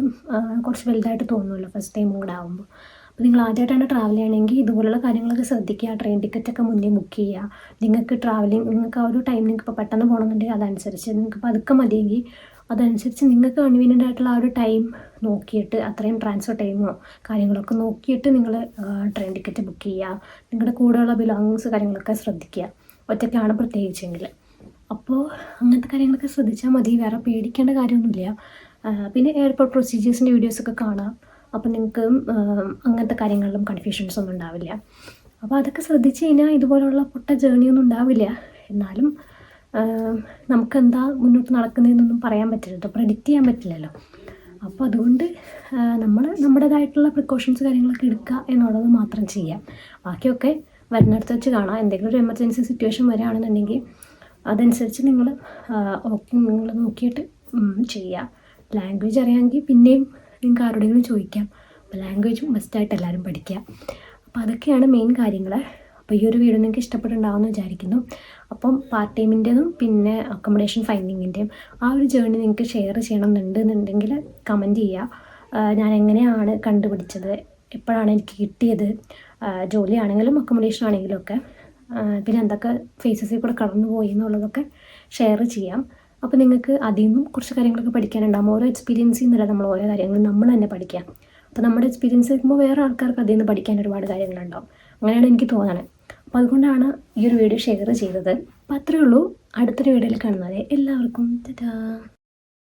കുറച്ച് വലുതായിട്ട് തോന്നുമല്ലോ ഫസ്റ്റ് ടൈം കൂടെ ആകുമ്പോൾ. അപ്പോൾ നിങ്ങൾ ആദ്യമായിട്ടാണ് ട്രാവൽ ചെയ്യണമെങ്കിൽ ഇതുപോലുള്ള കാര്യങ്ങളൊക്കെ ശ്രദ്ധിക്കുക. ട്രെയിൻ ടിക്കറ്റൊക്കെ മുന്നേ ബുക്ക് ചെയ്യുക. നിങ്ങൾക്ക് നിങ്ങൾക്ക് ആ ഒരു ടൈം നിങ്ങൾക്ക് ഇപ്പോൾ പെട്ടെന്ന് പോകണമെന്നുണ്ടെങ്കിൽ അതനുസരിച്ച്, നിങ്ങൾക്ക് പതുക്കെ മതിയെങ്കിൽ അതനുസരിച്ച് നിങ്ങൾക്ക് കൺവീനിയൻ്റ് ആയിട്ടുള്ള ആ ഒരു ടൈം നോക്കിയിട്ട്, അത്രയും ട്രാൻസ്ഫർ ടൈമോ കാര്യങ്ങളൊക്കെ നോക്കിയിട്ട് നിങ്ങൾ ട്രെയിൻ ടിക്കറ്റ് ബുക്ക് ചെയ്യുക. നിങ്ങളുടെ കൂടെയുള്ള ബിലോങ്ങിങ്സ് കാര്യങ്ങളൊക്കെ ശ്രദ്ധിക്കുക, ഒറ്റയ്ക്കാണ് പ്രത്യേകിച്ചെങ്കിൽ. അപ്പോൾ അങ്ങനത്തെ കാര്യങ്ങളൊക്കെ ശ്രദ്ധിച്ചാൽ മതി. വേറെ പേടിക്കേണ്ട കാര്യമൊന്നുമില്ല. പിന്നെ എയർപോർട്ട് പ്രൊസീജിയേഴ്സിൻ്റെ വീഡിയോസൊക്കെ കാണാം. അപ്പോൾ നിങ്ങൾക്ക് അങ്ങനത്തെ കാര്യങ്ങളിലും കൺഫ്യൂഷൻസ് ഒന്നും ഉണ്ടാവില്ല. അപ്പോൾ അതൊക്കെ ശ്രദ്ധിച്ച് കഴിഞ്ഞാൽ ഇതുപോലുള്ള പൊട്ട ജേർണിയൊന്നും ഉണ്ടാവില്ല. എന്നാലും നമുക്കെന്താ മുന്നോട്ട് നടക്കുന്നതെന്നൊന്നും പറയാൻ പറ്റില്ലല്ലോ, പ്രെഡിക്റ്റ് ചെയ്യാൻ പറ്റില്ലല്ലോ. അപ്പോൾ അതുകൊണ്ട് നമ്മൾ നമ്മുടേതായിട്ടുള്ള പ്രിക്കോഷൻസ് കാര്യങ്ങളൊക്കെ എടുക്കുക എന്നുള്ളത് മാത്രം ചെയ്യാം. ബാക്കിയൊക്കെ വരുന്നിടത്ത് വെച്ച് കാണാം. എന്തെങ്കിലും ഒരു എമർജൻസി സിറ്റുവേഷൻ വരികയാണെന്നുണ്ടെങ്കിൽ അതനുസരിച്ച് നിങ്ങൾ നോക്കിയിട്ട് ചെയ്യുക. ലാംഗ്വേജ് അറിയാമെങ്കിൽ പിന്നെയും നിങ്ങൾക്ക് ആരോടെങ്കിലും ചോദിക്കാം. അപ്പോൾ ലാംഗ്വേജ് മസ്റ്റായിട്ട് എല്ലാവരും പഠിക്കുക. അപ്പോൾ അതൊക്കെയാണ് മെയിൻ കാര്യങ്ങൾ. അപ്പോൾ ഈ ഒരു വീഡിയോ നിങ്ങൾക്ക് ഇഷ്ടപ്പെട്ടുണ്ടാവുമെന്ന് വിചാരിക്കുന്നു. അപ്പം പാർട്ട് ടൈമിൻ്റെതും പിന്നെ അക്കോമഡേഷൻ ഫൈൻഡിങ്ങിൻ്റെയും ആ ഒരു ജേർണി നിങ്ങൾക്ക് ഷെയർ ചെയ്യണമെന്നുണ്ടെങ്കിൽ കമൻറ്റ് ചെയ്യുക. ഞാൻ എങ്ങനെയാണ് കണ്ടുപിടിച്ചത്, എപ്പോഴാണ് എനിക്ക് കിട്ടിയത്, ജോലിയാണെങ്കിലും അക്കോമഡേഷൻ ആണെങ്കിലും ഒക്കെ, പിന്നെ എന്തൊക്കെ ഫേസസിൽ കൂടെ കടന്നു പോയി എന്നുള്ളതൊക്കെ ഷെയർ ചെയ്യാം. അപ്പോൾ നിങ്ങൾക്ക് അതിൽ നിന്നും കുറച്ച് കാര്യങ്ങളൊക്കെ പഠിക്കാനുണ്ടാകും. ഓരോ എക്സ്പീരിയൻസിൽ നിന്നല്ല നമ്മൾ ഓരോ കാര്യങ്ങളും നമ്മൾ തന്നെ പഠിക്കാം. അപ്പോൾ നമ്മുടെ എക്സ്പീരിയൻസ് കേൾക്കുമ്പോൾ വേറെ ആൾക്കാർക്ക് അതിൽ നിന്ന് പഠിക്കാൻ ഒരുപാട് കാര്യങ്ങളുണ്ടാവും. അങ്ങനെയാണ് എനിക്ക് തോന്നണത്. അപ്പോൾ അതുകൊണ്ടാണ് ഈ ഒരു വീഡിയോ ഷെയർ ചെയ്തത്. അപ്പോൾ അത്രയേ ഉള്ളൂ. അടുത്തൊരു വീഡിയോയിൽ കാണുന്നത് എല്ലാവർക്കും ടാറ്റാ.